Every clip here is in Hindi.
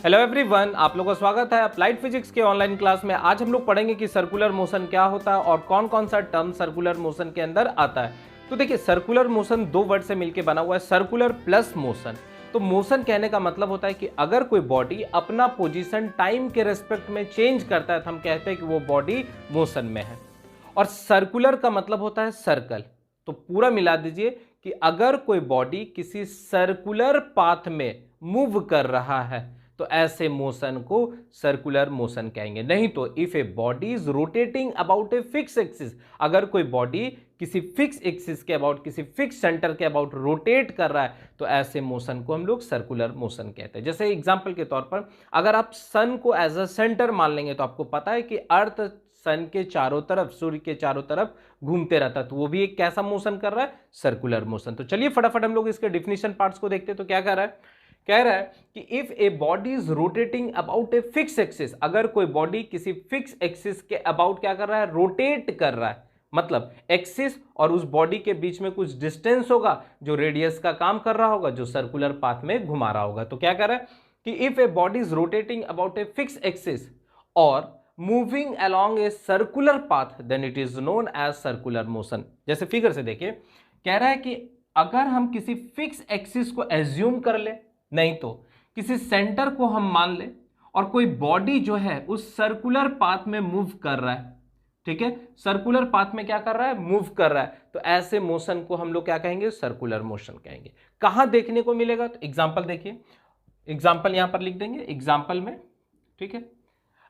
हेलो एवरीवन, आप लोगों का स्वागत है अप्लाइड फिजिक्स के ऑनलाइन क्लास में। आज हम लोग पढ़ेंगे कि सर्कुलर मोशन क्या होता है और कौन कौन सा टर्म सर्कुलर मोशन के अंदर आता है। तो देखिए, सर्कुलर मोशन दो वर्ड से मिलकर बना हुआ है, सर्कुलर प्लस मोशन। तो मोशन कहने का मतलब होता है कि अगर कोई बॉडी अपना पोजीशन टाइम के रेस्पेक्ट में चेंज करता है तो हम कहते हैं कि वो बॉडी मोशन में है। और सर्कुलर का मतलब होता है सर्कल। तो पूरा मिला दीजिए कि अगर कोई बॉडी किसी सर्कुलर पाथ में मूव कर रहा है तो ऐसे मोशन को सर्कुलर मोशन कहेंगे। नहीं तो if a body is rotating about a fix axis, अगर कोई बॉडी किसी फिक्स एक्सिस के अबाउट, किसी फिक्स सेंटर के अबाउट रोटेट कर रहा है तो ऐसे मोशन को हम लोग सर्कुलर मोशन कहते हैं। जैसे एग्जांपल के तौर पर अगर आप सन को एज अ सेंटर मान लेंगे तो आपको पता है कि अर्थ सन के चारों तरफ, सूर्य के चारों तरफ घूमते रहता है, तो वो भी एक कैसा मोशन कर रहा है? Circular motion. तो चलिए फटाफट हम लोग इसके डिफिनेशन पार्ट्स को देखते हैं। तो क्या कह रहा है? कह रहा है कि if a body is rotating about a fix axis, अगर कोई बॉडी किसी फिक्स एक्सिस के अबाउट क्या कर रहा है? रोटेट कर रहा है। मतलब एक्सिस और उस बॉडी के बीच में कुछ डिस्टेंस होगा जो रेडियस का काम कर रहा होगा, जो सर्कुलर पाथ में घुमा रहा होगा। तो क्या कह रहा है कि if a body is rotating about a fix axis और moving along a circular path then it is known as circular motion. जैसे फिगर से देखिए, कह रहा है कि अगर हम किसी फिक्स एक्सिस को एज्यूम कर ले, नहीं तो किसी सेंटर को हम मान ले और कोई बॉडी जो है उस सर्कुलर पाथ में मूव कर रहा है, ठीक है, सर्कुलर पाथ में क्या कर रहा है? मूव कर रहा है, तो ऐसे मोशन को हम लोग क्या कहेंगे? सर्कुलर मोशन कहेंगे। कहां देखने को मिलेगा? तो एग्जांपल देखिए, एग्जांपल यहां पर लिख देंगे एग्जांपल में, ठीक है।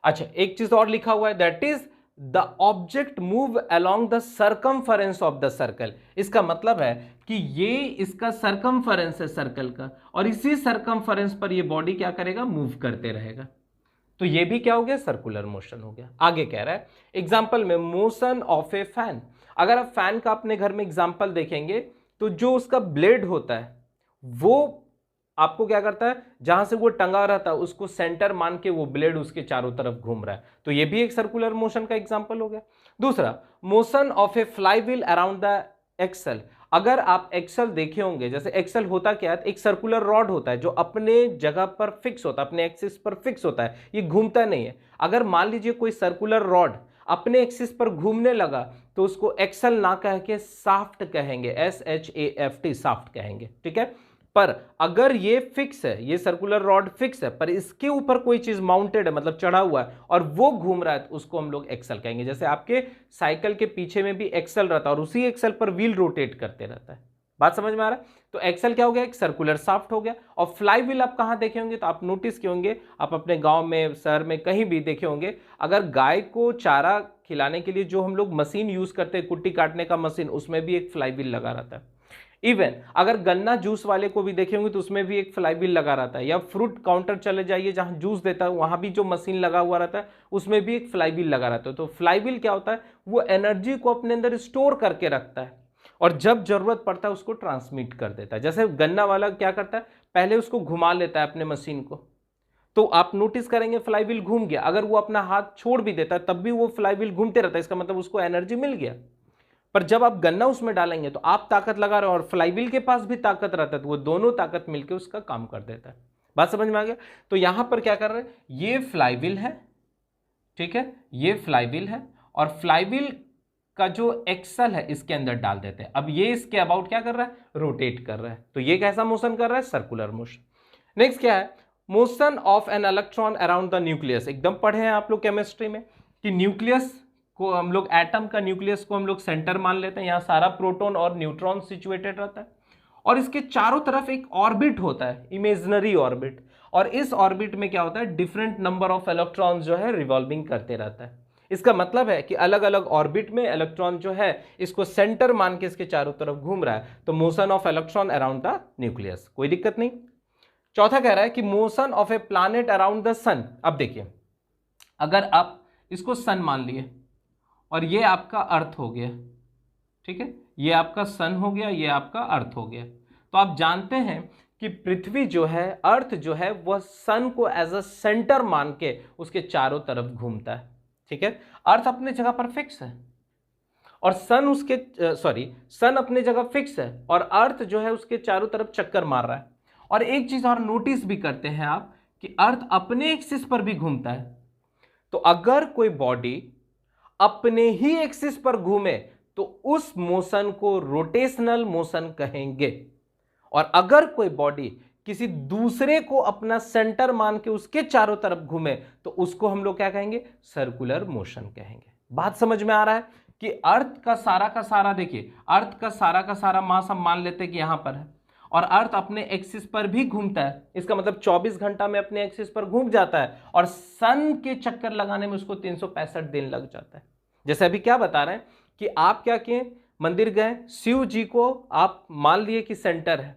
अच्छा, एक चीज और लिखा हुआ है, that is the object move along the circumference of the circle. इसका मतलब है कि ये इसका सर्कमफरेंस है सर्कल का, और इसी सर्कमफरेंस पर ये बॉडी क्या करेगा? मूव करते रहेगा। तो ये भी क्या हो गया? सर्कुलर मोशन हो गया। आगे कह रहा है एग्जांपल में मोशन ऑफ ए फैन। अगर आप फैन का अपने घर में एग्जांपल देखेंगे तो जो उसका ब्लेड होता है वो आपको क्या करता है? जहां से वो टंगा रहता है उसको सेंटर मान के वो ब्लेड उसके चारों तरफ घूम रहा है, तो ये भी एक सर्कुलर मोशन का एग्जांपल हो गया। दूसरा, motion of a flywheel around the axle. अगर आप एक्सल देखे होंगे, जैसे एक्सल होता क्या है? एक सर्कुलर रॉड होता है जो अपने जगह पर फिक्स होता है, अपने एक्सिस पर फिक्स होता है, ये घूमता नहीं है। अगर मान लीजिए कोई सर्कुलर रॉड अपने एक्सिस पर घूमने लगा तो उसको एक्सल ना कह के साफ्ट कहेंगे, SHAFT, साफ्ट कहेंगे, ठीक है। पर अगर ये फिक्स है, ये सर्कुलर रॉड फिक्स है, पर इसके ऊपर कोई चीज माउंटेड है, मतलब चढ़ा हुआ है और वो घूम रहा है, तो उसको हम लोग एक्सल कहेंगे। जैसे आपके साइकिल के पीछे में भी एक्सल रहता है और उसी एक्सल पर व्हील रोटेट करते रहता है। बात समझ में आ रहा है? तो एक्सल क्या हो गया? एक सर्कुलर शाफ्ट हो गया। और फ्लाई व्हील आप कहां देखे होंगे? तो आप नोटिस किए होंगे, आप अपने गांव में, शहर में कहीं भी देखे होंगे, अगर गाय को चारा खिलाने के लिए जो हम लोग मशीन यूज करते हैं, कुट्टी काटने का मशीन, उसमें भी एक फ्लाई व्हील लगा रहता है। इवन अगर गन्ना जूस वाले को भी देखेंगे तो उसमें भी एक फ्लाई व्हील लगा रहता है, या फ्रूट काउंटर चले जाइए जहां जूस देता है, वहां भी जो मशीन लगा हुआ रहता है उसमें भी एक फ्लाई व्हील लगा रहता है। तो फ्लाई व्हील क्या होता है? वो एनर्जी को अपने अंदर स्टोर करके रखता है और जब जरूरत पड़ता है उसको ट्रांसमिट कर देता है। जैसे गन्ना वाला क्या करता है? पहले उसको घुमा लेता है अपने मशीन को, तो आप नोटिस करेंगे फ्लाई व्हील घूम गया। अगर वो अपना हाथ छोड़ भी देता है तब भी वो फ्लाई व्हील घूमते रहता है, इसका मतलब उसको एनर्जी मिल गया। पर जब आप गन्ना उसमें डालेंगे तो आप ताकत लगा रहे हो और फ्लाईव्हील के पास भी ताकत रहता है, तो वो दोनों ताकत मिलकर उसका काम कर देता है। बात समझ में आ गया? तो यहां पर क्या कर रहे हैं? ये फ्लाईव्हील है, ठीक है, ये फ्लाईव्हील है और फ्लाईव्हील का जो एक्सल है इसके अंदर डाल देते हैं। अब ये इसके अबाउट क्या कर रहा है? रोटेट कर रहा है। तो ये कैसा मोशन कर रहा है? Circular motion. नेक्स्ट क्या है? Motion of an electron around the nucleus. एकदम पढ़े हैं आप लोग केमिस्ट्री में कि न्यूक्लियस को हम लोग, एटम का न्यूक्लियस को हम लोग सेंटर मान लेते हैं, यहां सारा प्रोटॉन और न्यूट्रॉन सिचुएटेड रहता है और इसके चारों तरफ एक ऑर्बिट होता है, इमेजिनरी ऑर्बिट, और इस ऑर्बिट में क्या होता है? डिफरेंट नंबर ऑफ इलेक्ट्रॉन्स जो है रिवॉल्विंग करते रहता है। इसका मतलब है कि अलग अलग ऑर्बिट में इलेक्ट्रॉन जो है इसको सेंटर मान के इसके चारों तरफ घूम रहा है, तो motion of electron around the nucleus, कोई दिक्कत नहीं। चौथा कह रहा है कि motion of a planet around the sun. अब देखिए, अगर आप इसको सन मान लिए और ये आपका अर्थ हो गया, ठीक है, ये आपका सन हो गया, ये आपका अर्थ हो गया, तो आप जानते हैं कि पृथ्वी जो है, अर्थ जो है, वह सन को एज अ सेंटर मान के उसके चारों तरफ घूमता है, ठीक है। अर्थ अपने जगह पर फिक्स है और सन सन अपने जगह फिक्स है और अर्थ जो है उसके चारों तरफ चक्कर मार रहा है। और एक चीज और नोटिस भी करते हैं आप कि अर्थ अपने एक्सिस पर भी घूमता है। तो अगर कोई बॉडी अपने ही एक्सिस पर घूमे तो उस मोशन को रोटेशनल मोशन कहेंगे, और अगर कोई बॉडी किसी दूसरे को अपना सेंटर मान के उसके चारों तरफ घूमे तो उसको हम लोग क्या कहेंगे, सर्कुलर मोशन कहेंगे। बात समझ में आ रहा है कि अर्थ का सारा देखिए, अर्थ का सारा मास हम मान लेते हैं कि यहां पर है, और अर्थ अपने एक्सिस पर भी घूमता है। इसका मतलब 24 घंटा में अपने एक्सिस पर घूम जाता है, और सन के चक्कर लगाने में उसको 365 दिन लग जाता है। जैसे अभी क्या बता रहे हैं कि आप क्या किए, मंदिर गए, शिव जी को आप मान लिए कि सेंटर है,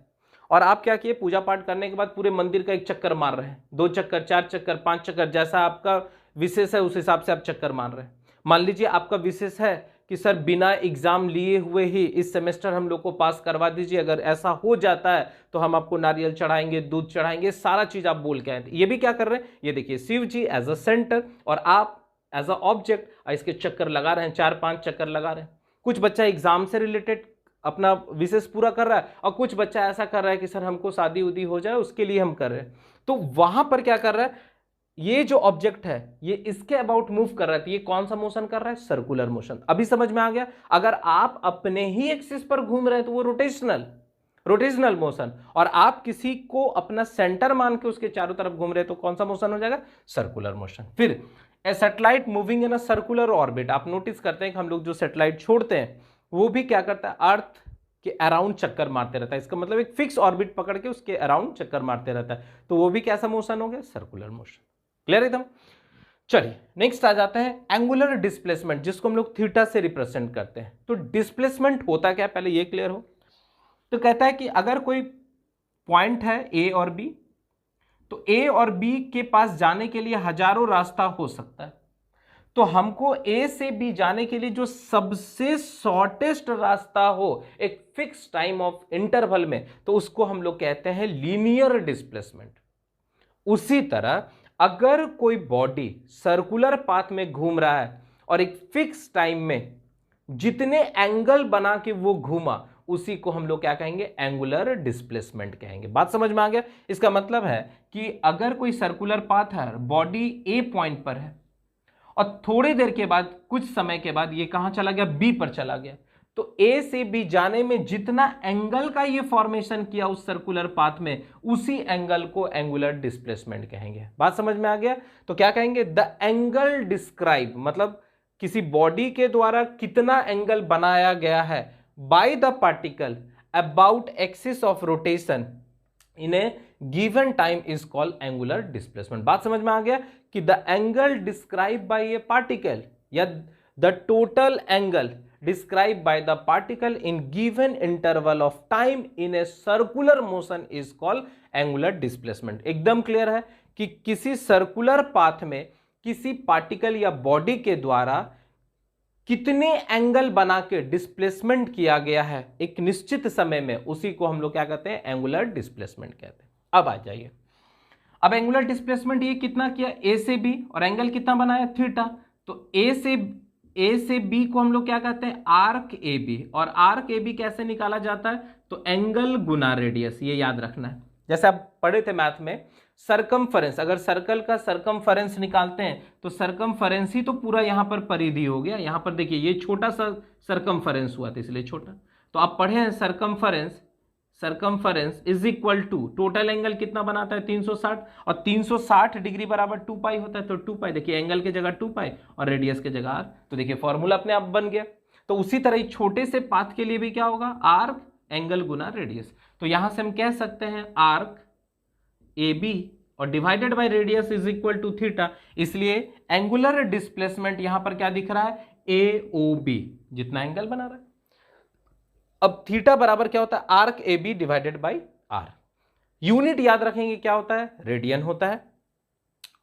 और आप क्या किए, पूजा पाठ करने के बाद पूरे मंदिर का एक चक्कर मार रहे हैं, 2 चक्कर, 4 चक्कर, 5 चक्कर, जैसा आपका विशेष है उस हिसाब से आप चक्कर मार रहे हैं। मान लीजिए आपका विशेष है कि सर बिना एग्जाम लिए हुए ही इस सेमेस्टर हम लोग को पास करवा दीजिए, अगर ऐसा हो जाता है तो हम आपको नारियल चढ़ाएंगे, दूध चढ़ाएंगे, सारा चीज आप बोल के आए थे। ये भी क्या कर रहे हैं, ये देखिए शिव जी एज अ सेंटर और आप एज अ ऑब्जेक्ट इसके चक्कर लगा रहे हैं, 4-5 चक्कर लगा रहे हैं। कुछ बच्चा एग्जाम से रिलेटेड अपना विशेष पूरा कर रहा है, और कुछ बच्चा ऐसा कर रहा है कि सर हमको शादी उदी हो जाए उसके लिए हम कर रहे हैं। तो वहां पर क्या कर रहा है, ये जो ऑब्जेक्ट है ये इसके अबाउट मूव कर रहा है, तो ये कौन सा मोशन कर रहा है, सर्कुलर मोशन। अभी समझ में आ गया। अगर आप अपने ही एक्सिस पर घूम रहे हैं तो वो रोटेशनल मोशन, और आप किसी को अपना सेंटर मान के उसके चारों तरफ घूम रहे हैं तो कौन सा मोशन हो जाएगा, सर्कुलर मोशन। फिर a satellite moving in a circular orbit, आप नोटिस करते हैं कि हम लोग जो सैटेलाइट छोड़ते हैं वो भी क्या करता है, अर्थ के अराउंड चक्कर मारते रहता है। इसका मतलब एक फिक्स ऑर्बिट पकड़ के उसके अराउंड चक्कर मारते रहता है, तो वो भी कैसा मोशन हो गया, सर्कुलर मोशन। क्लियर एकदम। चलिए नेक्स्ट आ जाते हैं एंगुलर डिस्प्लेसमेंट, जिसको हम लोग थीटा से रिप्रेजेंट करते हैं। तो डिस्प्लेसमेंट होता क्या, पहले ये क्लियर हो। तो कहता है कि अगर कोई पॉइंट है ए और बी, तो ए और बी के पास जाने के लिए हजारों रास्ता हो सकता है, तो हमको ए से बी जाने के लिए जो सबसे शॉर्टेस्ट रास्ता हो एक फिक्स टाइम ऑफ इंटरवल में, तो उसको हम लोग कहते हैं लीनियर डिस्प्लेसमेंट। उसी तरह अगर कोई बॉडी सर्कुलर पाथ में घूम रहा है और एक फिक्स टाइम में जितने एंगल बना के वो घूमा, उसी को हम लोग क्या कहेंगे, एंगुलर डिस्प्लेसमेंट कहेंगे। बात समझ में आ गया। इसका मतलब है कि अगर कोई सर्कुलर पाथ है, बॉडी ए पॉइंट पर है, और थोड़ी देर के बाद, कुछ समय के बाद ये कहां चला गया, बी पर चला गया, तो ए से बी जाने में जितना एंगल का ये फॉर्मेशन किया उस सर्कुलर पाथ में, उसी एंगल को एंगुलर डिस्प्लेसमेंट कहेंगे। बात समझ में आ गया। तो क्या कहेंगे, द एंगल डिस्क्राइब, मतलब किसी बॉडी के द्वारा कितना एंगल बनाया गया है by the particle about axis of rotation in a given time is called angular displacement. बात समझ में आ गया कि the angle describe by a particle या the total angle described by the particle in given interval of time in a circular motion is called angular displacement। एकदम क्लियर है कि किसी सर्कुलर पाथ में किसी पार्टिकल या बॉडी के द्वारा कितने एंगल बना के डिस्प्लेसमेंट किया गया है एक निश्चित समय में, उसी को हम लोग क्या कहते हैं, एंगुलर डिस्प्लेसमेंट कहते हैं। अब आ जाइए, अब एंगुलर डिस्प्लेसमेंट ये कितना किया, ए से बी, और एंगल कितना बनाया, थीटा। तो ए से बी को हम लोग क्या कहते हैं, आर्क ए बी, और आर्क ए बी कैसे निकाला जाता है, तो एंगल गुना रेडियस, ये याद रखना है। जैसे आप पढ़े थे मैथ में, सरकमफरेंस, अगर सर्कल का सरकमफरेंस निकालते हैं तो सरकमफरेंस ही तो पूरा यहां पर परिधि हो गया। यहां पर देखिए ये छोटा सा सरकमफरेंस हुआ था इसलिए छोटा, तो आप पढ़े हैं circumference is equal to total angle कितना बनाता है, 360, और 360 डिग्री बराबर 2 पाई होता है। तो 2 पाई देखिए, एंगल के जगह 2 पाई और रेडियस के जगह आर, तो देखिए फॉर्मूला अपने आप बन गया। तो उसी तरह छोटे से पाथ के लिए भी क्या होगा, आर्क एंगल गुना रेडियस। तो यहां से हम कह सकते हैं आर्क ए बी और divided by radius is equal to theta, इसलिए एंगुलर डिस्प्लेसमेंट यहां पर क्या दिख रहा है, ए ओ बी, जितना एंगल बना रहा है। अब थीटा बराबर क्या होता है, arc A B divided by R. Unit याद रखेंगे क्या होता है, रेडियन होता है,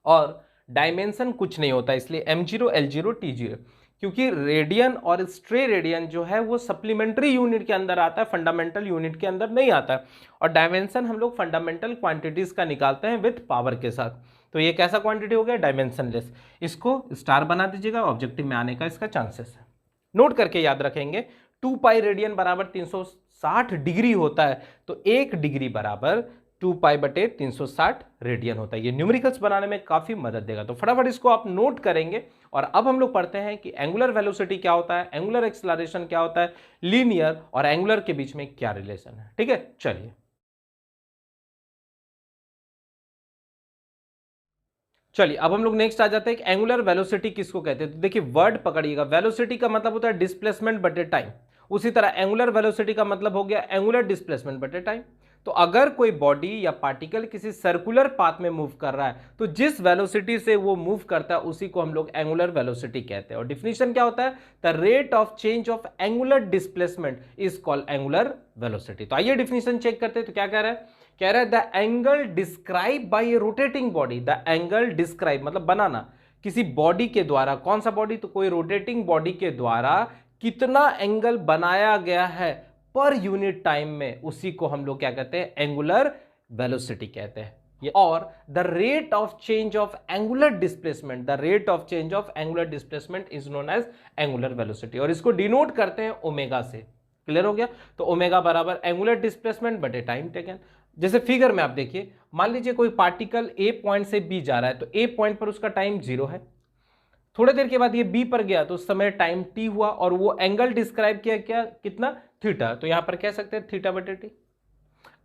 और डायमेंशन कुछ नहीं होता, इसलिए m0 l0 t0, क्योंकि रेडियन और स्ट्रे रेडियन जो है वो सप्लीमेंट्री यूनिट के अंदर आता है, फंडामेंटल यूनिट के अंदर नहीं आता है। और डायमेंशन हम लोग फंडामेंटल क्वांटिटीज का निकालते हैं विथ पावर के साथ। तो ये कैसा क्वांटिटी हो गया, डायमेंशनलेस। इसको स्टार बना दीजिएगा, ऑब्जेक्टिव में आने का इसका चांसेस है। नोट करके याद रखेंगे, 2 पाई रेडियन बराबर 360 डिग्री होता है, तो 1 डिग्री बराबर 2π/360 रेडियन होता है। ये न्यूमेरिकल्स बनाने में काफी मदद देगा, तो फटाफट इसको आप नोट करेंगे। और अब हम लोग पढ़ते हैं कि एंगुलर वेलोसिटी क्या होता है, एंगुलर एक्सेलरेशन क्या होता है, लीनियर और एंगुलर के बीच में क्या रिलेशन है। ठीक है, चलिए अब हम लोग नेक्स्ट आ जाते हैं कि एंगुलर वेलोसिटी किसको कहते हैं। तो देखिए वर्ड पकड़िएगा, वेलोसिटी का मतलब होता है डिस्प्लेसमेंट बटे टाइम, उसी तरह एंगुलर वेलोसिटी का मतलब हो गया एंगुलर डिस्प्लेसमेंट बटे टाइम। तो अगर कोई बॉडी या पार्टिकल किसी सर्कुलर पाथ में मूव कर रहा है तो जिस वेलोसिटी से वो मूव करता है उसी को हम लोग एंगुलर वेलोसिटी कहते हैं। और डिफिनेशन क्या होता है, the rate of change of angular displacement is called angular velocity. तो आइए डिफिनेशन चेक करते हैं। तो क्या कह रहा है, कह रहा है the angle describe by A rotating body, the angle describe मतलब बनाना किसी बॉडी के द्वारा, कौन सा बॉडी, तो कोई रोटेटिंग बॉडी के द्वारा कितना एंगल बनाया गया है पर यूनिट टाइम में, उसी को हम लोग क्या कहते हैं, एंगुलर वेलोसिटी कहते हैं। और the rate of change of angular displacement, the rate of change of angular displacement is known as angular velocity, और इसको डिनोट करते हैं ओमेगा से। क्लियर हो गया, तो ओमेगा बराबर एंगुलर डिस्प्लेसमेंट बटे टाइम टेकन। जैसे फिगर में आप देखिए, मान लीजिए कोई पार्टिकल ए पॉइंट से बी जा रहा है, तो ए पॉइंट पर उसका टाइम 0 है, थोड़ी देर के बाद ये बी पर गया तो उस समय टाइम टी हुआ, और वो एंगल डिस्क्राइब किया क्या, कितना, थीटा, तो यहां पर कह सकते हैं थीटा बटे टी।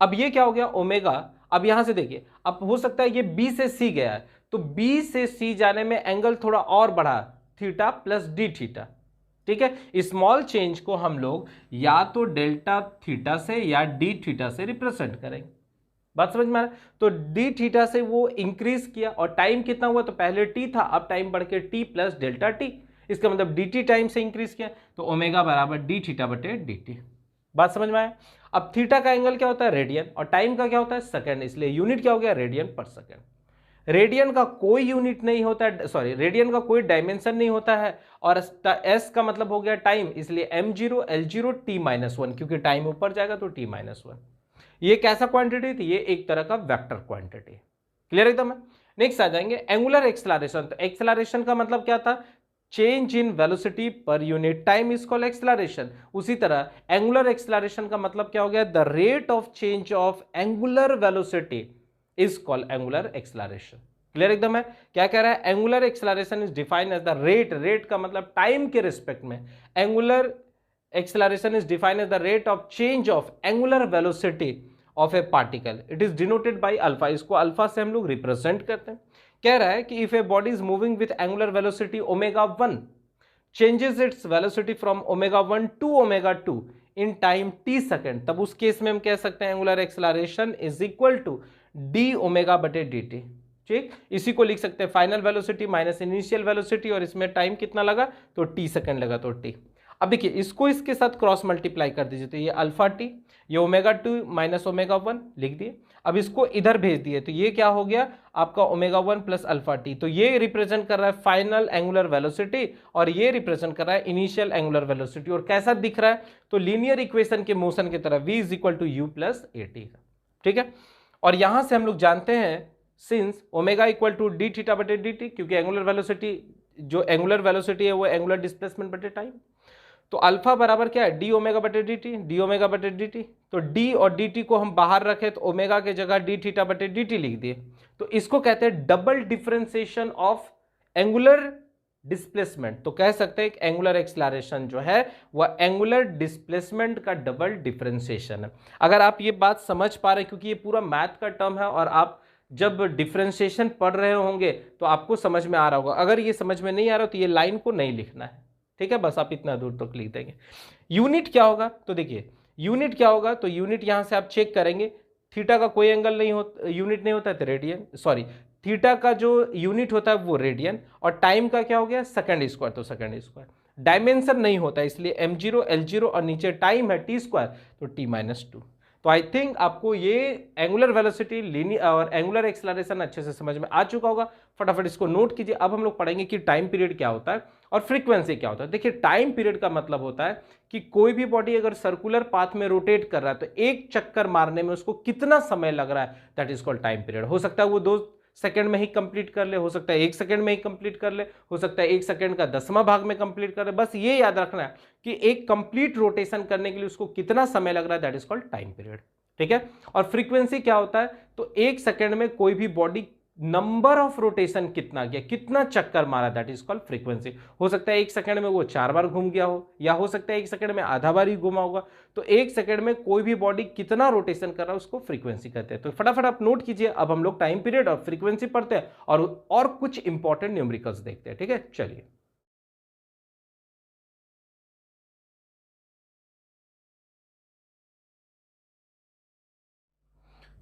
अब ये क्या हो गया, ओमेगा। अब यहां से देखिए, अब हो सकता है ये बी से सी गया है, तो बी से सी जाने में एंगल थोड़ा और बढ़ा, थीटा प्लस डी थीटा। ठीक है, स्मॉल चेंज को हम लोग या तो डेल्टा थीटा से या डी थीटा से रिप्रेजेंट करेंगे। बात समझ में आ रहा है, तो डी थीटा से वो इंक्रीज किया, और टाइम कितना हुआ, तो पहले टी था, अब टाइम बढ़ के टी प्लस डेल्टा टी, इसका मतलब डी टी टाइम से इंक्रीज किया, तो ओमेगा बराबर डी थीटा बटे डी टी। बात समझ में आया। अब थीटा का एंगल क्या होता है, रेडियन, और टाइम का क्या होता है, सेकंड, इसलिए यूनिट क्या हो गया, रेडियन पर सेकंड। रेडियन का कोई यूनिट नहीं होता है, सॉरी रेडियन का कोई डायमेंशन नहीं होता है, और एस का मतलब हो गया टाइम, इसलिए m0 L0 t-1, क्योंकि टाइम ऊपर जाएगा तो t-1। ये कैसा क्वांटिटी थी, ये एक तरह का वेक्टर क्वांटिटी। क्लियर एकदम है। नेक्स्ट आ जाएंगे एंगुलर एक्सेलरेशन। तो एक्सेलरेशन का मतलब क्या था, change in velocity per unit time is called acceleration. उसी तरह एंगुलर एक्सेलरेशन का मतलब क्या हो गया, the rate of change of angular velocity is called angular acceleration. Clear एकदम है। क्या कह रहा है, angular acceleration is defined as the rate, rate का मतलब टाइम के रिस्पेक्ट में, angular acceleration is defined as the rate of change of angular velocity of a particle, it is denoted by alpha, इसको अल्फा से हम लोग रिप्रेजेंट करते हैं। कह रहा है कि if a body is moving with angular velocity omega 1 changes its velocity from omega 1 to omega 2 in time T second, तब उस केस में हम कह सकते हैं angular acceleration is equal to D omega बटे डी टी। ठीक, इसी को लिख सकते हैं final velocity minus initial velocity, और इसमें टाइम कितना लगा, तो टी सेकेंड लगा, तो टी। अब देखिए इसको इसके साथ क्रॉस मल्टीप्लाई कर दीजिए, तो ये अल्फा टी, ये ओमेगा 2 माइनस ओमेगा 1 लिख दिए। अब इसको इधर भेज दिए, तो ये क्या हो गया आपका ओमेगा 1 प्लस अल्फा टी, तो ये रिप्रेजेंट कर रहा है फाइनल एंगुलर वेलोसिटी, और ये रिप्रेजेंट कर रहा है इनिशियल एंगुलर वेलोसिटी। और कैसा दिख रहा है, तो लीनियर इक्वेशन के मोशन की तरह, v is equal to U plus A T. ठीक है, और यहां से हम लोग जानते हैं since omega equal to D theta बटे डी टी, क्योंकि एंगुलर वेलोसिटी, जो एंगुलर वेलोसिटी है वो एंगुलर डिस्प्लेसमेंट बटे टाइम, तो अल्फा बराबर क्या है, डी ओमेगा बटे डी टी, डी ओमेगा बटे डी टी। तो डी और डी टी को हम बाहर रखे तो ओमेगा के जगह डी थीटा बटे डी टी लिख दिए, तो इसको कहते हैं double differentiation of angular displacement. तो कह सकते हैं कि एंगुलर एक्सेलरेशन जो है वह एंगुलर डिस्प्लेसमेंट का डबल डिफरेंशिएशन है। अगर आप ये बात समझ पा रहे हैं, क्योंकि ये पूरा मैथ का टर्म है, और आप जब डिफरेंशिएशन पढ़ रहे होंगे तो आपको समझ में आ रहा होगा। अगर ये समझ में नहीं आ रहा तो ये लाइन को नहीं लिखना है, ठीक है, बस आप इतना दूर तक लिख देंगे। यूनिट क्या होगा, तो देखिए यूनिट क्या होगा, तो यूनिट यहां से आप चेक करेंगे, थीटा का कोई एंगल नहीं होता, यूनिट नहीं होता है तो रेडियन, सॉरी थीटा का जो यूनिट होता है वो रेडियन, और टाइम का क्या हो गया, सेकंड स्क्वायर, तो सेकंड स्क्वायर। डायमेंशन नहीं होता इसलिए m0 L0, और नीचे टाइम है टी स्क्वायर, तो t-2। तो आई थिंक आपको ये एंगुलर वेलोसिटी, लीनियर और एंगुलर एक्सेलरेशन अच्छे से समझ में आ चुका होगा। फटाफट इसको नोट कीजिए। अब हम लोग पढ़ेंगे कि टाइम पीरियड क्या होता है और फ्रीक्वेंसी क्या होता है। देखिए टाइम पीरियड का मतलब होता है कि कोई भी बॉडी अगर सर्कुलर पाथ में रोटेट कर रहा है तो एक चक्कर मारने में उसको कितना समय लग रहा है, that is called time period. हो सकता है वो 2 सेकंड में ही कंप्लीट कर ले, हो सकता है 1 सेकंड में ही कंप्लीट कर ले, हो सकता है 1 सेकंड का 10वां भाग में कंप्लीट कर ले। बस ये याद रखना है कि एक कंप्लीट रोटेशन करने के लिए उसको कितना समय लग रहा है, that is called time period. ठीक है। और फ्रीक्वेंसी क्या होता है, तो एक सेकंड में कोई भी बॉडी नंबर ऑफ रोटेशन कितना किया, कितना चक्कर मारा, दैट इज कॉल्ड फ्रीक्वेंसी। हो सकता है एक सेकंड में वो 4 बार घूम गया हो, या हो सकता है एक सेकंड में आधा बार ही घुमा होगा। तो एक सेकंड में कोई भी बॉडी कितना रोटेशन कर रहा है उसको फ्रीक्वेंसी कहते हैं। तो फटाफट आप नोट कीजिए। अब हम लोग टाइम पीरियड और फ्रीक्वेंसी पढ़ते हैं और कुछ इंपॉर्टेंट न्यूमेरिकल्स देखते हैं। ठीक है, चलिए।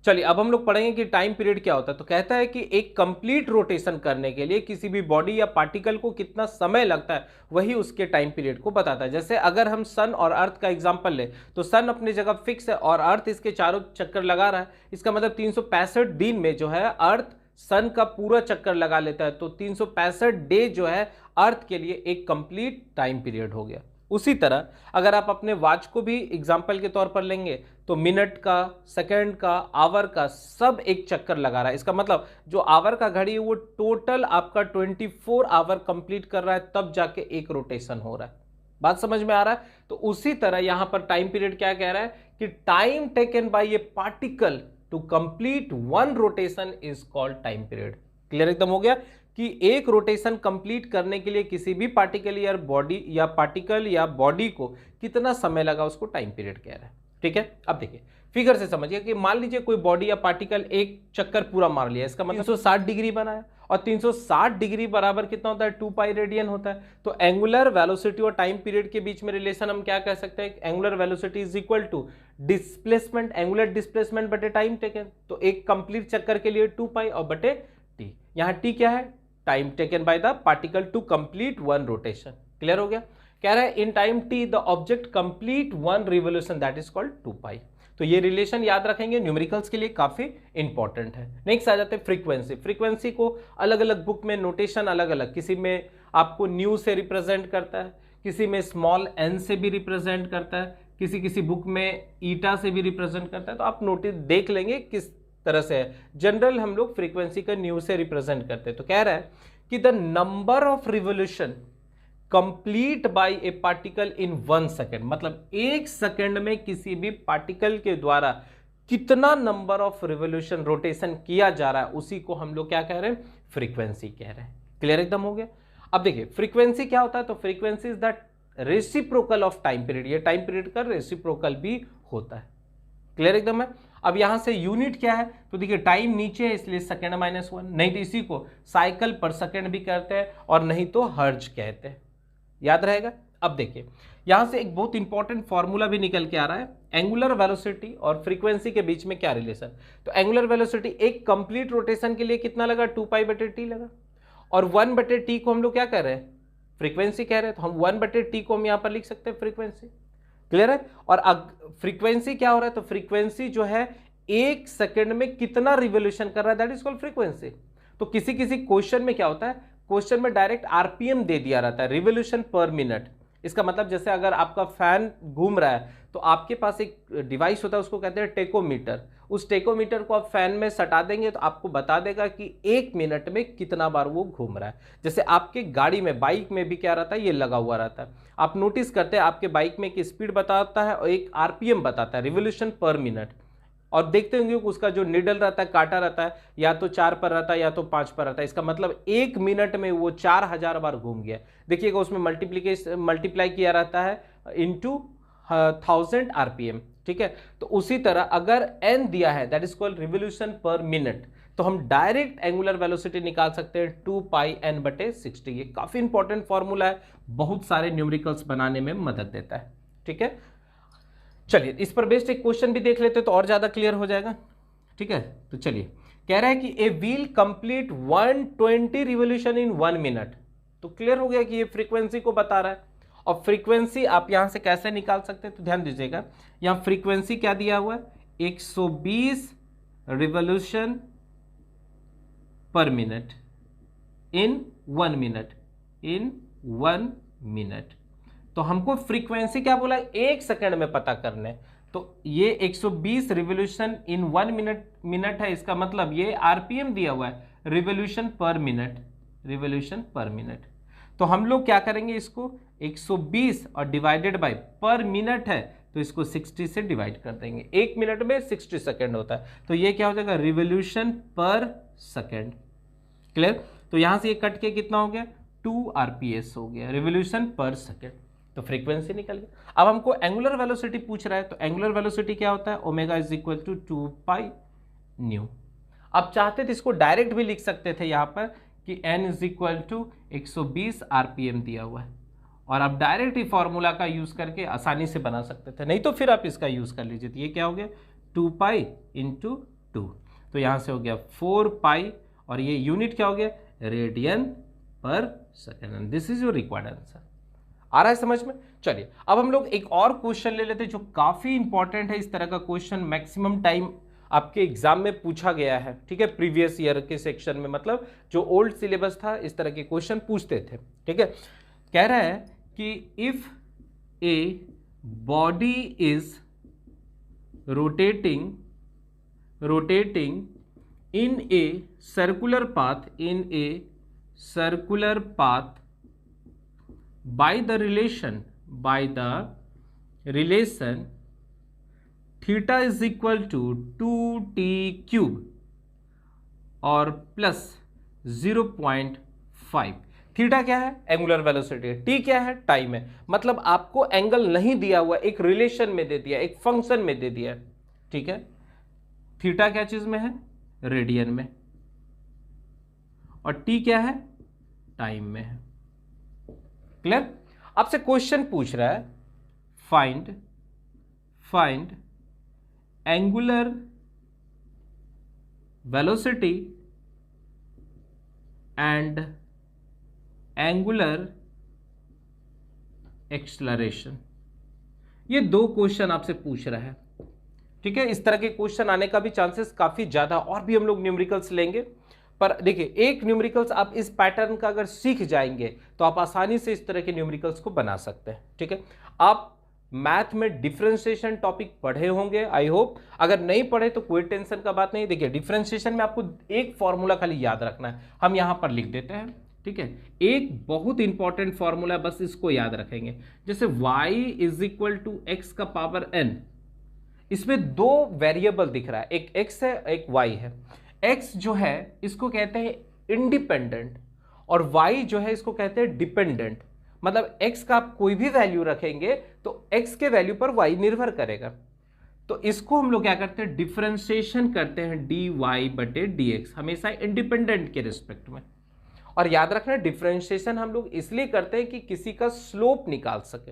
चलिए अब हम लोग पढ़ेंगे कि टाइम पीरियड क्या होता है। तो कहता है कि एक कंप्लीट रोटेशन करने के लिए किसी भी बॉडी या पार्टिकल को कितना समय लगता है, वही उसके टाइम पीरियड को बताता है। जैसे अगर हम सन और अर्थ का एग्जांपल ले, तो सन अपनी जगह फिक्स है और अर्थ इसके चारों चक्कर लगा रहा है। इसका मतलब 365 दिन में जो है अर्थ सन का पूरा चक्कर लगा लेता है। तो 365 डे जो है अर्थ के लिए एक कंप्लीट टाइम पीरियड हो गया। उसी तरह अगर आप अपने वॉच को भी एग्जाम्पल के तौर पर लेंगे, तो मिनट का, सेकंड का, आवर का सब एक चक्कर लगा रहा है। इसका मतलब जो आवर का घड़ी है वो टोटल आपका 24 आवर कंप्लीट कर रहा है, तब जाके एक रोटेशन हो रहा है। बात समझ में आ रहा है? तो उसी तरह यहां पर टाइम पीरियड क्या कह रहा है कि time taken by a particle to complete one rotation is called time period. Clear एकदम हो गया कि एक रोटेशन कंप्लीट करने के लिए किसी भी पार्टिकल या बॉडी या पार्टिकल या बॉडी को कितना समय लगा, उसको टाइम पीरियड कह रहा है। ठीक है, अब देखिए फिगर से समझिए कि मान लीजिए कोई बॉडी या पार्टिकल एक चक्कर पूरा मार लिया, इसका मतलब 360 डिग्री बनाया, और 360 डिग्री बराबर कितना होता है, 2 पाई रेडियन होता है। तो एंगुलर वेलोसिटी और टाइम पीरियड के बीच में रिलेशन हम क्या कह सकते हैं, angular velocity is equal to displacement, angular displacement बटे टाइम टेकन। तो एक कंप्लीट चक्कर के लिए 2 पाई और बटे टी। यहां टी क्या है, time taken by the particle to complete one rotation. Clear हो गया? कह रहा है in time T the object complete one revolution, that is called 2 pi. तो ये रिलेशन याद रखेंगे, न्यूमेरिकल्स के लिए काफी इंपॉर्टेंट है। नेक्स्ट आ जाते हैं फ्रीक्वेंसी। फ्रीक्वेंसी को अलग अलग बुक में नोटेशन अलग अलग, किसी में आपको न्यू से रिप्रेजेंट करता है, किसी में स्मॉल एन से भी रिप्रेजेंट करता है, किसी बुक में ईटा से भी रिप्रेजेंट करता है। तो आप नोटिस देख लेंगे किस तरह से है। जनरल हम लोग फ्रीक्वेंसी का न्यू से रिप्रेजेंट करते हैं। तो कह रहा है कि the number of revolution complete bye a particle in 1 second, मतलब एक सेकेंड में किसी भी पार्टिकल के द्वारा कितना नंबर ऑफ रिवोल्यूशन रोटेशन किया जा रहा है, उसी को हम लोग क्या कह रहे हैं, फ्रीक्वेंसी कह रहे हैं। क्लियर एकदम हो गया? अब देखिए फ्रीक्वेंसी क्या होता है, तो frequency is the reciprocal of time period. ये टाइम पीरियड का रेसिप्रोकल भी होता है। क्लियर एकदम है? अब यहां से यूनिट क्या है, तो देखिए टाइम नीचे है इसलिए सेकेंड -1, नहीं तो इसी को साइकिल पर सेकेंड भी कहते हैं और नहीं तो हर्ज कहते हैं। याद रहेगा? अब देखिए यहां से एक बहुत इंपॉर्टेंट फॉर्मूला भी निकल के आ रहा है, एंगुलर वेलोसिटी और फ्रीक्वेंसी के बीच में क्या रिलेशन। तो एंगुलर वेलोसिटी एक कंप्लीट रोटेशन के लिए कितना लगा, 2 पाई बटे टी लगा, और 1 बटे टी को हम लोग क्या कर रहे हैं, फ्रीक्वेंसी कह रहे हैं। तो हम 1 बटे टी को हम यहां पर लिख सकते हैं फ्रीक्वेंसी। क्लियर है? और फ्रीक्वेंसी क्या हो रहा है, तो फ्रीक्वेंसी जो है एक सेकंड में कितना रिवोल्यूशन कर रहा है, दैट इज कॉल्ड फ्रीक्वेंसी। तो किसी क्वेश्चन में क्या होता है, क्वेश्चन में डायरेक्ट आरपीएम दे दिया रहता है, रिवोल्यूशन पर मिनट। इसका मतलब जैसे अगर आपका फैन घूम रहा है तो आपके पास एक डिवाइस होता है, उसको कहते हैं टेकोमीटर। उस टेकोमीटर को आप फैन में सटा देंगे तो आपको बता देगा कि 1 मिनट में कितना बार वो घूम रहा है। जैसे आपके गाड़ी में, बाइक में भी क्या रहता है, ये लगा हुआ रहता है। आप नोटिस करते हैं आपके बाइक में एक स्पीड बताता है और एक आरपीएम बताता है, रिवोल्यूशन पर मिनट। और देखते होंगे उसका जो निडल रहता है, काटा रहता है, या तो 4 पर रहता है या तो 5 पर रहता है। इसका मतलब 1 मिनट में वो 4000 बार घूम गया। देखिएगा उसमें मल्टीप्लाई किया रहता है इंटू 1000 आरपीएम। ठीक है, तो उसी तरह अगर n दिया है, that is called revolution per minute, तो हम डायरेक्ट एंगुलर वेलोसिटी निकाल सकते हैं 2 पाई n बटे 60। ये काफी इंपॉर्टेंट फॉर्मूला है, बहुत सारे न्यूमेरिकल्स बनाने में मदद देता है। ठीक है, चलिए इस पर बेस्ड एक क्वेश्चन भी देख लेते हैं तो और ज्यादा क्लियर हो जाएगा। ठीक है, तो चलिए कह रहा है कि a wheel complete 120 revolution in 1 minute. तो क्लियर हो गया कि ये फ्रीक्वेंसी को बता रहा है। और फ्रीक्वेंसी आप यहां से कैसे निकाल सकते हैं, तो ध्यान दीजिएगा यहां फ्रीक्वेंसी क्या दिया हुआ है, 120 revolution per minute in 1 minute, in 1 minute. तो हमको फ्रीक्वेंसी क्या बोला, 1 सेकंड में पता करने। तो ये 120 रिवोल्यूशन इन 1 मिनट है, इसका मतलब ये आरपीएम दिया हुआ है, revolution per minute, revolution per minute. तो हम लोग क्या करेंगे, इसको 120 और डिवाइडेड बाय पर मिनट है तो इसको 60 से डिवाइड कर देंगे। 1 मिनट में 60 सेकेंड होता है, तो ये क्या हो जाएगा, रिवोल्यूशन पर सेकेंड। क्लियर? तो यहां से ये कट के कितना हो गया, 2 RPS हो गया, रिवोल्यूशन पर सेकेंड। तो फ्रीक्वेंसी निकल गया। अब हमको एंगुलर वेलोसिटी पूछ रहा है, तो एंगुलर वेलोसिटी क्या होता है, omega is equal to 2 pi nu. अब चाहते तो इसको डायरेक्ट भी लिख सकते थे यहाँ पर कि n is equal to 120 RPM दिया हुआ है, और आप डायरेक्ट ही फॉर्मूला का यूज करके आसानी से बना सकते थे, नहीं तो फिर आप इसका यूज कर लीजिए। तो ये क्या हो गया, 2 पाई इंटू 2, तो यहाँ से हो गया 4 पाई, और ये यूनिट क्या हो गया, radian per second. This is your required answer. आ रहा है समझ में? चलिए अब हम लोग एक और क्वेश्चन ले लेते हैं जो काफी इंपॉर्टेंट है। इस तरह का क्वेश्चन मैक्सिमम टाइम आपके एग्जाम में पूछा गया है, ठीक है, प्रीवियस ईयर के सेक्शन में, मतलब जो ओल्ड सिलेबस था इस तरह के क्वेश्चन पूछते थे, ठीक है। कह रहा है कि if a body is rotating in a circular path by the relation theta is equal to 2t cube और प्लस 0.5। थीटा क्या है, एंगुलर वेलोसिटी, टी क्या है, टाइम है। मतलब आपको एंगल नहीं दिया हुआ, एक रिलेशन में दे दिया, एक फंक्शन में दे दिया, ठीक है। थीटा क्या चीज में है, रेडियन में, और टी क्या है, टाइम में है। क्लियर? आपसे क्वेश्चन पूछ रहा है find angular velocity and angular acceleration. ये दो क्वेश्चन आपसे पूछ रहा है, ठीक है। इस तरह के क्वेश्चन आने का भी चांसेस काफी ज्यादा, और भी हम लोग न्यूमेरिकल्स लेंगे। पर देखिए, एक न्यूमेरिकल्स आप इस पैटर्न का अगर सीख जाएंगे तो आप आसानी से इस तरह के न्यूमेरिकल्स को बना सकते हैं, ठीक है। आप मैथ में डिफरेंशिएशन टॉपिक पढ़े होंगे, आई होप। अगर नहीं पढ़े तो कोई टेंशन का बात नहीं। देखिए, डिफरेंशिएशन में आपको एक फॉर्मूला खाली याद रखना है, हम यहां पर लिख देते हैं, ठीक है। एक बहुत इंपॉर्टेंट फॉर्मूला, बस इसको याद रखेंगे। जैसे y is equal to X का पावर n, इसमें दो वेरिएबल दिख रहा है, एक x है, एक y है। x जो है इसको कहते हैं इंडिपेंडेंट, और y जो है इसको कहते हैं डिपेंडेंट। मतलब x का आप कोई भी वैल्यू रखेंगे तो x के वैल्यू पर y निर्भर करेगा। तो इसको हम लोग क्या करते हैं, डिफरेंशिएशन करते हैं dy/dx, हमेशा इंडिपेंडेंट के रिस्पेक्ट में। और याद रखना, डिफरेंशिएशन हम लोग इसलिए करते हैं कि किसी का स्लोप निकाल सके।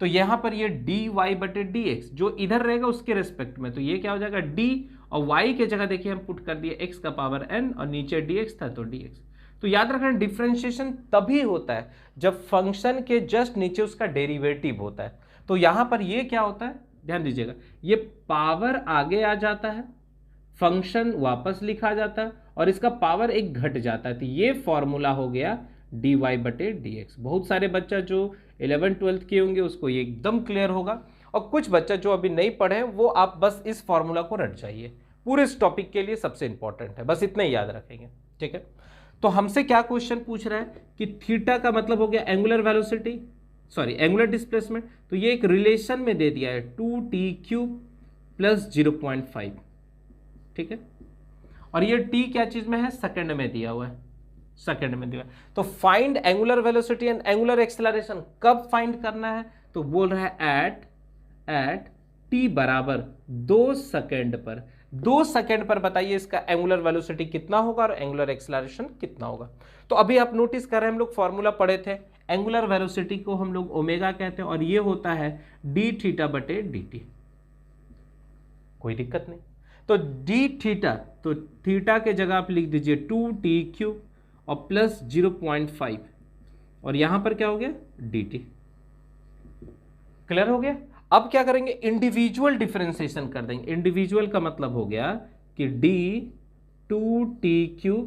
तो यहां पर ये dy/dx जो इधर रहेगा उसके रिस्पेक्ट में, तो ये क्या हो जाएगा d, और y के जगह देखिए हम पुट कर दिए x का पावर n, और नीचे dx था तो dx। तो याद रखना, डिफरेंशिएशन तभी होता है जब फंक्शन के जस्ट नीचे उसका डेरिवेटिव होता है। तो यहां पर ये क्या होता है, ध्यान दीजिएगा, ये पावर आगे आ जाता है, फंक्शन वापस लिखा जाता है, और इसका पावर एक घट जाता है। तो ये फॉर्मूला हो गया dy/dx। बहुत सारे बच्चा जो 11th-12th किए होंगे उसको ये एकदम क्लियर होगा, और कुछ बच्चा जो अभी नहीं पढ़े वो आप बस इस फॉर्मूला को रट जाइए, पूरे इस टॉपिक के लिए सबसे इंपॉर्टेंट है, बस इतना ही याद रखेंगे, ठीक है। तो हमसे क्या क्वेश्चन पूछ रहा है कि थीटा का मतलब हो गया angular velocity, sorry angular displacement. तो ये एक रिलेशन में दे दिया है 2t³ प्लस 0.5, ठीक है। और ये t क्या चीज में है, सेकंड में दिया हुआ है, सेकंड में दिया। तो find angular velocity and angular acceleration कब फाइंड करना है, तो बोल रहा है एट t बराबर 2 सेकंड पर। 2 सेकंड पर बताइए इसका एंगुलर वेलोसिटी कितना होगा और एंगुलर एक्सेलरेशन कितना होगा। तो अभी आप नोटिस कर रहे हैं, हम लोग फॉर्मूला पढ़े थे, एंगुलर वेलोसिटी को हम लोग ओमेगा कहते हैं, और ये होता है dθ/dt। कोई दिक्कत नहीं। तो dθ, तो थीटा के जगह आप लिख दीजिए 2t³ और प्लस 0.5, और यहां पर क्या हो गया, dt। क्लियर हो गया? अब क्या करेंगे, इंडिविजुअल डिफरेंशिएशन कर देंगे। इंडिविजुअल का मतलब हो गया कि d2t³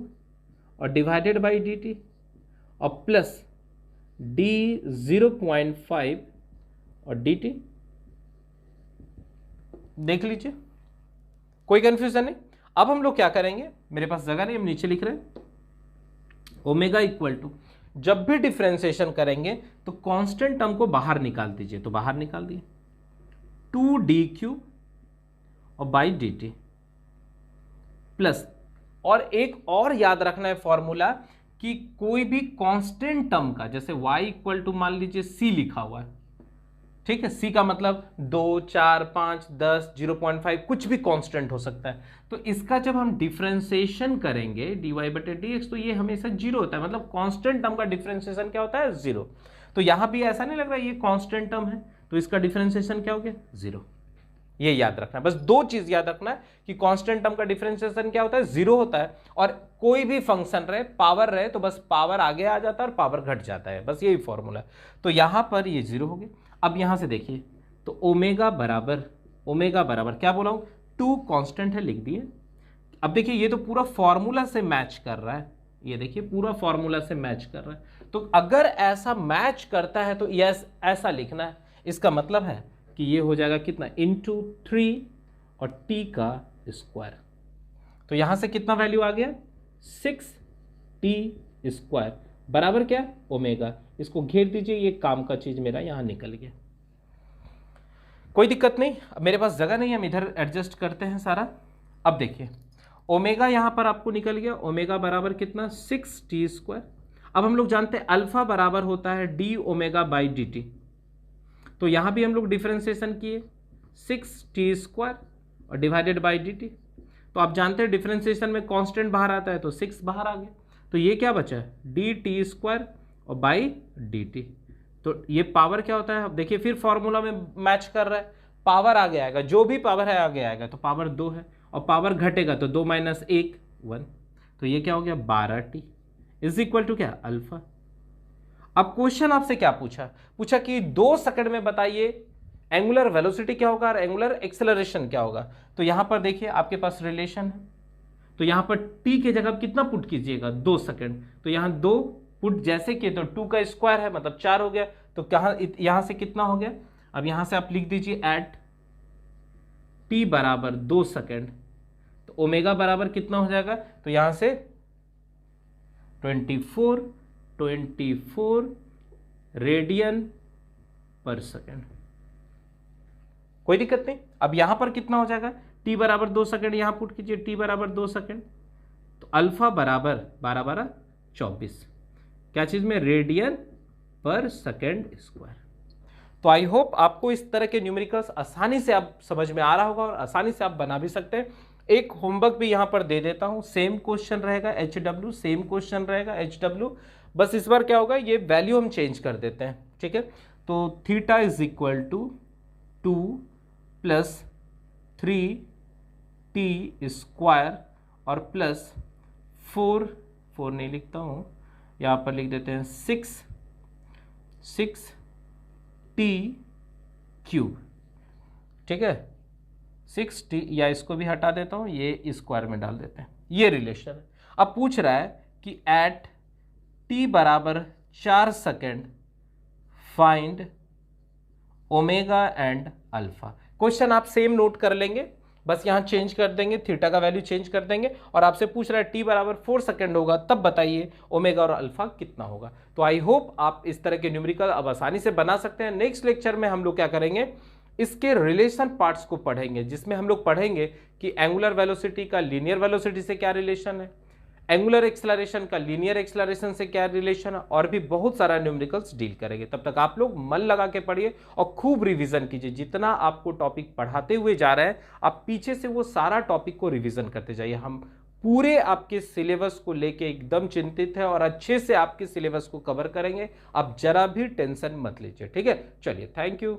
और डिवाइडेड बाई dt, और प्लस d0.5 और dt। देख लीजिए, कोई कंफ्यूजन नहीं। अब हम लोग क्या करेंगे, मेरे पास जगह नहीं, हम नीचे लिख रहे हैं, ओमेगा इक्वल टू, जब भी डिफरेंशिएशन करेंगे तो कांस्टेंट टर्म को बाहर निकाल दीजिए। तो बाहर निकाल दिए, 2d³ और बाई dt प्लस, और एक और याद रखना है फॉर्मूला कि कोई भी कांस्टेंट टर्म का, जैसे y इक्वल टू मान लीजिए c लिखा हुआ है, ठीक है, c का मतलब 2, 4, 5, 10, 0.5 कुछ भी कांस्टेंट हो सकता है। तो इसका जब हम डिफरेंशिएशन करेंगे dy/dx तो ये हमेशा जीरो होता है, मतलब कांस्टेंट टर्म का डिफरेंशिएशन क्या होता है, जीरो। तो यहां भी ऐसा नहीं लग रहा है ये कांस्टेंट टर्म है, तो इसका डिफरेंशिएशन क्या हो गया, जीरो। ये याद रखना है, बस दो चीज याद रखना है कि कांस्टेंट टर्म का डिफरेंशिएशन क्या होता है, जीरो होता है, और कोई भी फंक्शन रहे, पावर रहे, तो बस पावर आगे आ जाता है और पावर घट जाता है, बस यही फॉर्मूला है। तो यहां पर ये जीरो हो गया। अब यहां से देखिए, तो ओमेगा बराबर क्या बोला हूं, 2 कांस्टेंट है, लिख दिए। अब देखिए ये तो पूरा फॉर्मूला से मैच कर रहा है, ये देखिए पूरा फॉर्मूला से मैच कर रहा है। तो अगर ऐसा मैच करता है तो यस ऐसा लिखना है, इसका मतलब है कि ये हो जाएगा कितना, इंटू 3 और t का स्क्वायर। तो यहां से कितना वैल्यू आ गया, 6t² बराबर क्या, ओमेगा। इसको घेर दीजिए, ये काम का चीज मेरा यहां निकल गया। कोई दिक्कत नहीं, मेरे पास जगह नहीं, हम इधर एडजस्ट करते हैं सारा। अब देखिए ओमेगा यहां पर आपको निकल गया, ओमेगा बराबर कितना, 6t²। अब हम लोग जानते हैं अल्फा बराबर होता है d⍵/dt, तो यहां भी हम लोग डिफरेंशिएशन किए, 6t² और डिवाइडेड बाई dt। तो आप जानते हैं डिफरेंशिएशन में कांस्टेंट बाहर आता है, तो 6 बाहर आ गया, तो ये क्या बचा है, dt² और बाई dt। तो ये पावर क्या होता है, अब देखिए फिर फॉर्मूला में मैच कर रहा है, पावर आगे आएगा, जो भी पावर है आगे आएगा, तो पावर 2 है, और पावर घटेगा तो 2 - 1 1, तो ये क्या हो गया, 12t इज इक्वल टू क्या, अल्फा। अब क्वेश्चन आपसे क्या पूछा कि 2 सेकंड में बताइए एंगुलर वेलोसिटी क्या होगा और एंगुलर एक्सेलरेशन क्या होगा। तो यहां पर देखिए आपके पास रिलेशन है, तो यहां पर t के जगह कितना पुट कीजिएगा, 2 सेकंड, तो यहां 2 पुट जैसे किए तो 2 का स्क्वायर है, मतलब 4 हो गया, तो कहां यहां से कितना हो गया, अब यहां से आप लिख दीजिए एट t बराबर 2 सेकंड, तो ओमेगा बराबर कितना हो जाएगा, तो यहां से 24 रेडियन पर सेकंड। कोई दिक्कत नहीं। अब यहां पर कितना हो जाएगा, t बराबर 2 सेकंड, यहां पुट कीजिए t बराबर 2 सेकंड, तो अल्फा बराबर 12 - 24 क्या चीज में, रेडियन पर सेकंड स्क्वायर। तो आई होप आपको इस तरह के न्यूमेरिकल्स आसानी से आप समझ में आ रहा होगा और आसानी से आप बना भी सकते हैं। एक होमवर्क भी यहां पर दे देता हूं, सेम क्वेश्चन रहेगा HW, सेम क्वेश्चन रहेगा HW, बस इस बार क्या होगा, ये वैल्यू हम चेंज कर देते हैं, ठीक है। तो theta is equal to 2 + 3t² और प्लस 4 नहीं लिखता हूं, यहां पर लिख देते हैं 6t³, ठीक है, 6t, या इसको भी हटा देता हूं, ये स्क्वायर में डाल देते हैं, ये रिलेशन है। अब पूछ रहा है कि एट t बराबर 4 second find omega and alpha. Question आप सेम नोट कर लेंगे, बस यहां चेंज कर देंगे, थीटा का वैल्यू चेंज कर देंगे, और आपसे पूछ रहा है t बराबर 4 सेकेंड होगा तब बताइए ओमेगा और अल्फा कितना होगा। तो आई होप आप इस तरह के न्यूमेरिकल अब आसानी से बना सकते हैं। नेक्स्ट लेक्चर में हम लोग क्या करेंगे, इसके रिलेशन पार्ट्स को पढ़ेंगे, जिसमें हम लोग पढ़ेंगे कि एंगुलर वेलोसिटी का लीनियर वेलोसिटी से क्या रिलेशन है, एंगुलर एक्सेलरेशन का लीनियर एक्सेलरेशन से क्या रिलेशन है, और भी बहुत सारा न्यूमेरिकल्स डील करेंगे। तब तक आप लोग मन लगा के पढ़िए और खूब रिवीजन कीजिए। जितना आपको टॉपिक पढ़ाते हुए जा रहे हैं, आप पीछे से वो सारा टॉपिक को रिवीजन करते जाइए। हम पूरे आपके सिलेबस को लेके एकदम चिंतित है और अच्छे से आपके सिलेबस को कवर करेंगे, आप जरा भी टेंशन मत लीजिए, ठीक है। चलिए, थैंक यू।